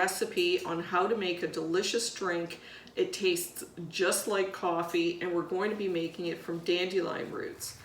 recipe on how to make a delicious drink. It tastes just like coffee, and we're going to be making it from dandelion roots.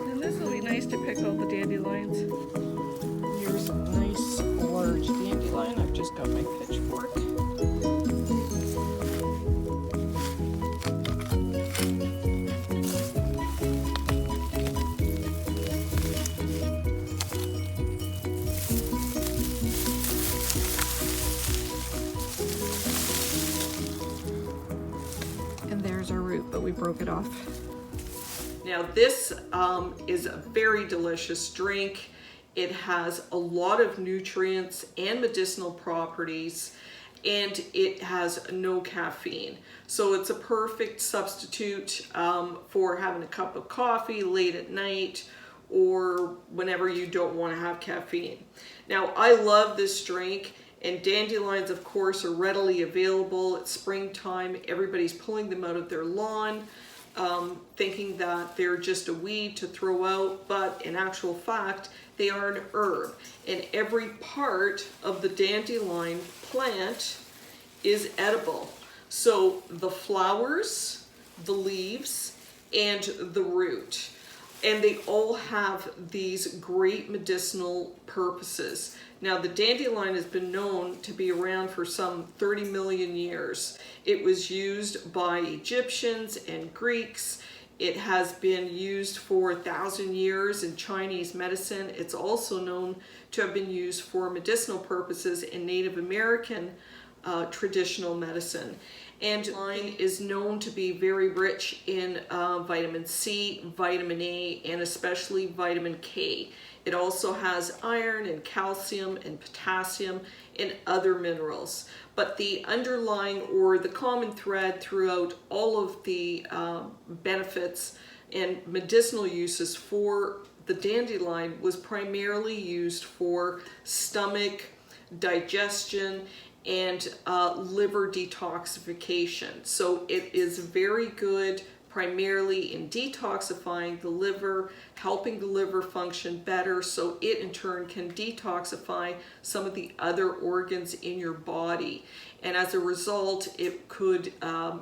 And this will be nice to pick all the dandelions. Here's a nice large dandelion. I've just got my pitchfork. And there's our root, but we broke it off. Now this is a very delicious drink. It has a lot of nutrients and medicinal properties, and it has no caffeine. So it's a perfect substitute for having a cup of coffee late at night or whenever you don't want to have caffeine. Now I love this drink, and dandelions of course are readily available. It's springtime, everybody's pulling them out of their lawn, thinking that they're just a weed to throw out, but in actual fact they are an herb, and every part of the dandelion plant is edible. So the flowers, the leaves, and the root, and they all have these great medicinal purposes. Now the dandelion has been known to be around for some 30 million years. It was used by Egyptians and Greeks. It has been used for 1,000 years in Chinese medicine. It's also known to have been used for medicinal purposes in Native American traditional medicine. And dandelion is known to be very rich in vitamin C, vitamin A, and especially vitamin K. It also has iron and calcium and potassium and other minerals. But the underlying, or the common thread throughout all of the benefits and medicinal uses for the dandelion was primarily used for stomach, digestion, and liver detoxification. So it is very good primarily in detoxifying the liver, helping the liver function better, so it in turn can detoxify some of the other organs in your body. And as a result, it could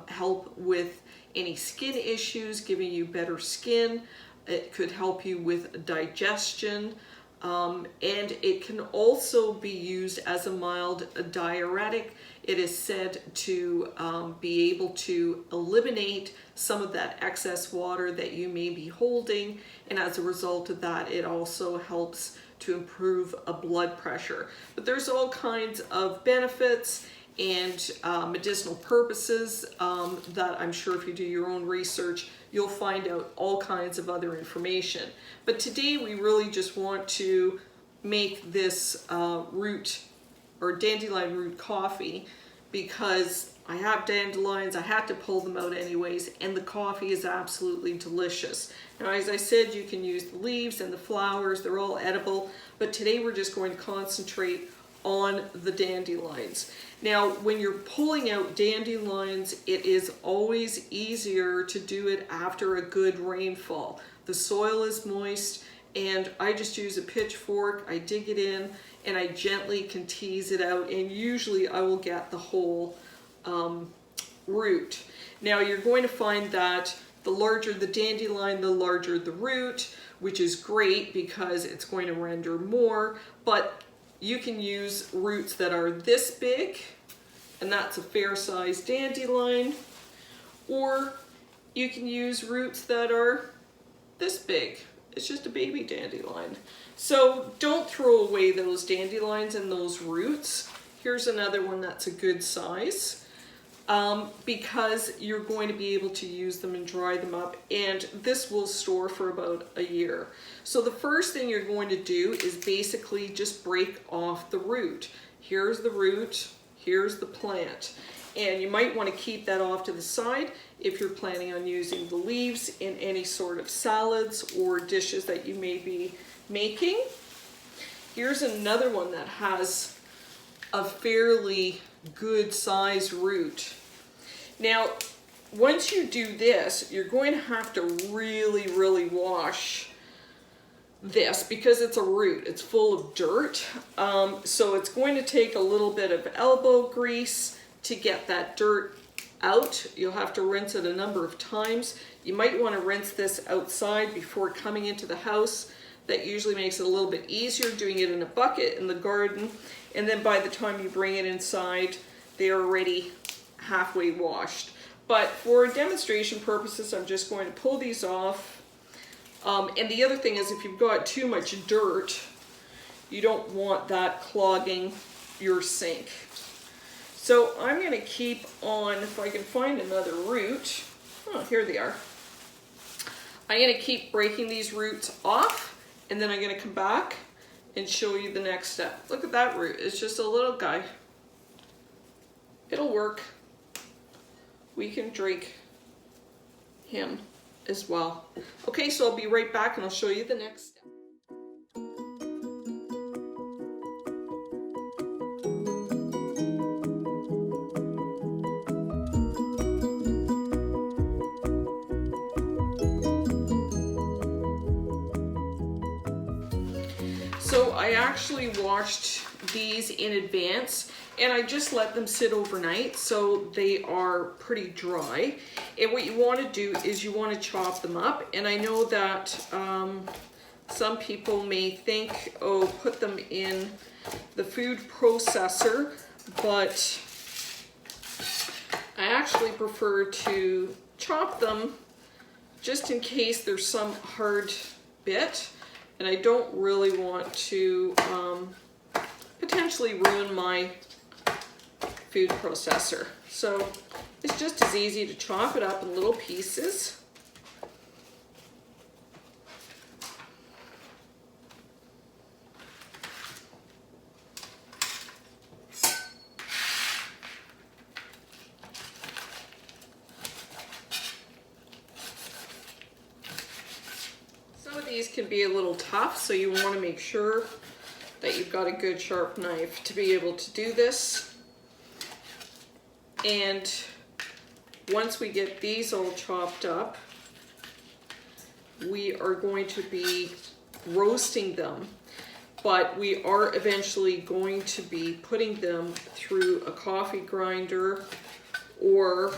help with any skin issues, giving you better skin. It could help you with digestion. And it can also be used as a mild diuretic. It is said to be able to eliminate some of that excess water that you may be holding, and as a result of that, it also helps to improve a blood pressure. But there's all kinds of benefits and medicinal purposes that I'm sure if you do your own research, you'll find out all kinds of other information. But today we really just want to make this root or dandelion root coffee because I have dandelions, I had to pull them out anyways, and the coffee is absolutely delicious. Now, as I said, you can use the leaves and the flowers, they're all edible, but today we're just going to concentrate on the dandelions. Now, when you're pulling out dandelions, it is always easier to do it after a good rainfall. The soil is moist, and I just use a pitchfork, I dig it in, and I gently can tease it out, and usually I will get the whole root. Now, you're going to find that the larger the dandelion, the larger the root, which is great because it's going to render more, but you can use roots that are this big, and that's a fair-sized dandelion, or you can use roots that are this big. It's just a baby dandelion. So don't throw away those dandelions and those roots. Here's another one that's a good size, because you're going to be able to use them and dry them up, and this will store for about a year. So the first thing you're going to do is basically just break off the root. Here's the root, here's the plant. And you might want to keep that off to the side if you're planning on using the leaves in any sort of salads or dishes that you may be making. Here's another one that has a fairly good size root. Now, once you do this, you're going to have to really wash this because it's a root. It's full of dirt. So it's going to take a little bit of elbow grease to get that dirt out. You'll have to rinse it a number of times. You might want to rinse this outside before coming into the house. That usually makes it a little bit easier doing it in a bucket in the garden. And then by the time you bring it inside, they're already halfway washed. But for demonstration purposes, I'm just going to pull these off. And the other thing is, if you've got too much dirt, you don't want that clogging your sink. So I'm going to keep on, if I can find another root. Oh, here they are. I'm going to keep breaking these roots off, and then I'm going to come back and show you the next step. Look at that root. It's just a little guy. It'll work. We can drink him as well. Okay, so I'll be right back and I'll show you the next step. So I actually washed these in advance and I just let them sit overnight so they are pretty dry. And what you want to do is you want to chop them up. And I know that some people may think, oh, put them in the food processor, but I actually prefer to chop them just in case there's some hard bit. And I don't really want to potentially ruin my food processor. So it's just as easy to chop it up in little pieces. These can be a little tough, so you want to make sure that you've got a good sharp knife to be able to do this. And once we get these all chopped up, we are going to be roasting them, but we are eventually going to be putting them through a coffee grinder or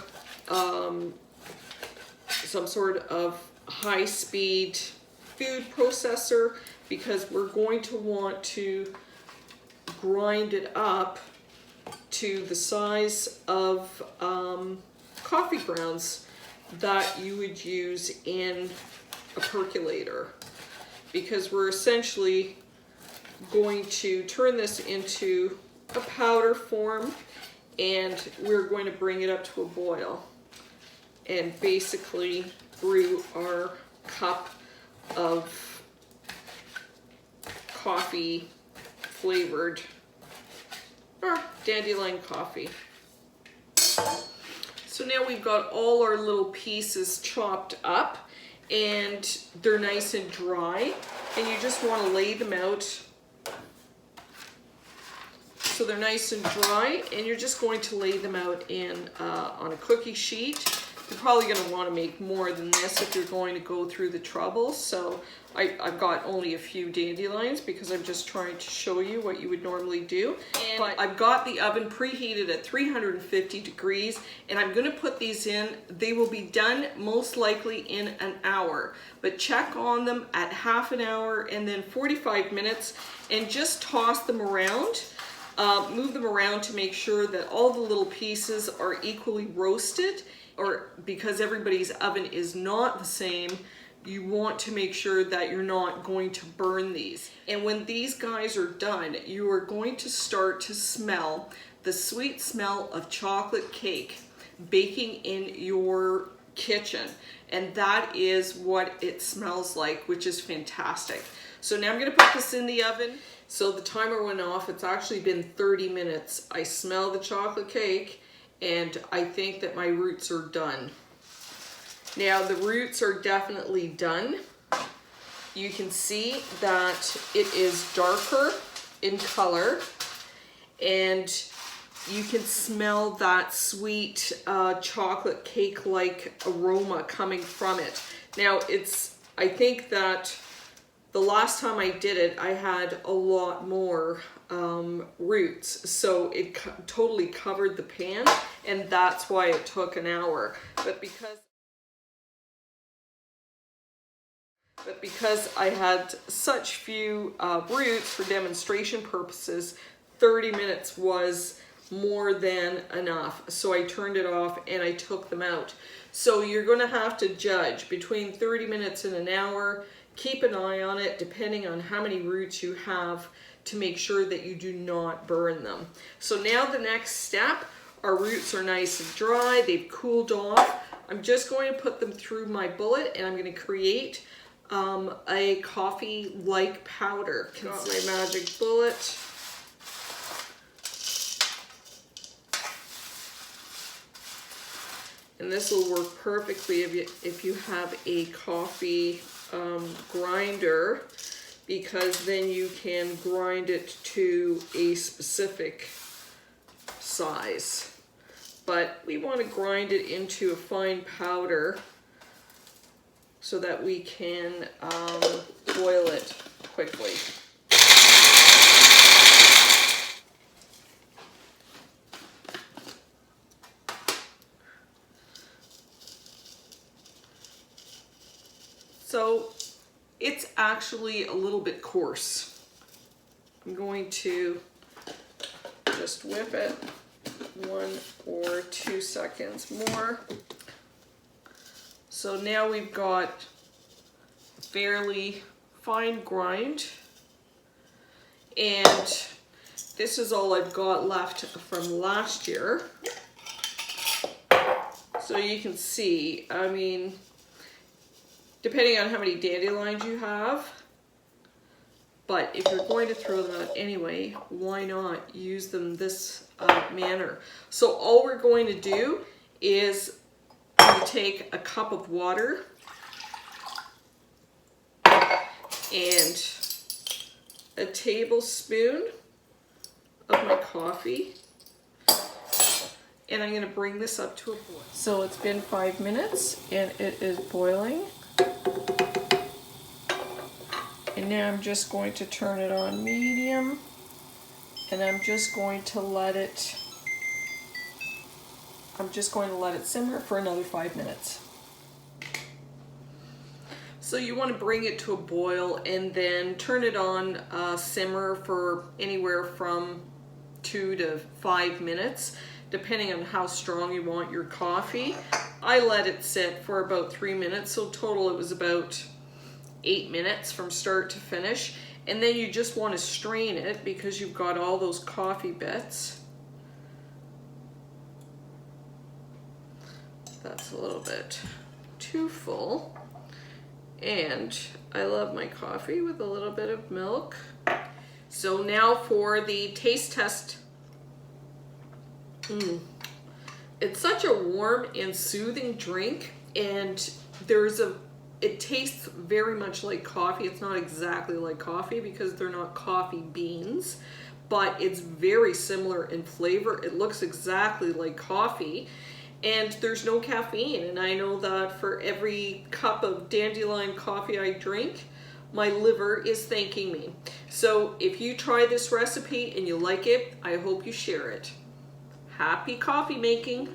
some sort of high-speed food processor, because we're going to want to grind it up to the size of coffee grounds that you would use in a percolator, because we're essentially going to turn this into a powder form and we're going to bring it up to a boil and basically brew our cup of coffee flavored dandelion coffee. So now we've got all our little pieces chopped up and they're nice and dry, and you just want to lay them out so they're nice and dry, and you're just going to lay them out in on a cookie sheet. You're probably going to want to make more than this if you're going to go through the trouble. So I've got only a few dandelions because I'm just trying to show you what you would normally do. But I've got the oven preheated at 350 degrees, and I'm going to put these in. They will be done most likely in an hour, but check on them at half an hour and then 45 minutes and just toss them around. Move them around to make sure that all the little pieces are equally roasted, or because everybody's oven is not the same, you want to make sure that you're not going to burn these. And when these guys are done, you are going to start to smell the sweet smell of chocolate cake baking in your kitchen. And that is what it smells like, which is fantastic. So now I'm gonna put this in the oven. So the timer went off. It's actually been 30 minutes. I smell the chocolate cake, and I think that my roots are done. Now the roots are definitely done. You can see that it is darker in color, and you can smell that sweet chocolate cake-like aroma coming from it. Now I think that the last time I did it, I had a lot more roots, so it totally covered the pan, and that's why it took an hour. But because I had such few roots for demonstration purposes, 30 minutes was more than enough. So I turned it off and I took them out. So you're going to have to judge between 30 minutes and an hour. Keep an eye on it depending on how many roots you have to make sure that you do not burn them. So now the next step, our roots are nice and dry, they've cooled off. I'm just going to put them through my bullet and I'm going to create a coffee-like powder. Got my magic bullet. And this will work perfectly if you have a coffee grinder, because then you can grind it to a specific size. But we want to grind it into a fine powder so that we can boil it quickly. So it's actually a little bit coarse. I'm going to just whip it 1 or 2 seconds more. So now we've got a fairly fine grind, and this is all I've got left from last year. So you can see, I mean, depending on how many dandelions you have, but if you're going to throw them out anyway, why not use them this manner? So all we're going to do is take a cup of water and a tablespoon of my coffee, and I'm going to bring this up to a boil. So it's been 5 minutes and it is boiling. And now I'm just going to turn it on medium, and I'm just going to let it simmer for another 5 minutes. So you want to bring it to a boil and then turn it on simmer for anywhere from 2 to 5 minutes, depending on how strong you want your coffee. I let it sit for about 3 minutes, so total it was about 8 minutes from start to finish. And then you just want to strain it because you've got all those coffee bits. That's a little bit too full. And I love my coffee with a little bit of milk. So now for the taste test. It's such a warm and soothing drink, and it tastes very much like coffee. It's not exactly like coffee because they're not coffee beans, but it's very similar in flavor. It looks exactly like coffee, and there's no caffeine. And I know that for every cup of dandelion coffee I drink, my liver is thanking me. So if you try this recipe and you like it, I hope you share it. Happy coffee making!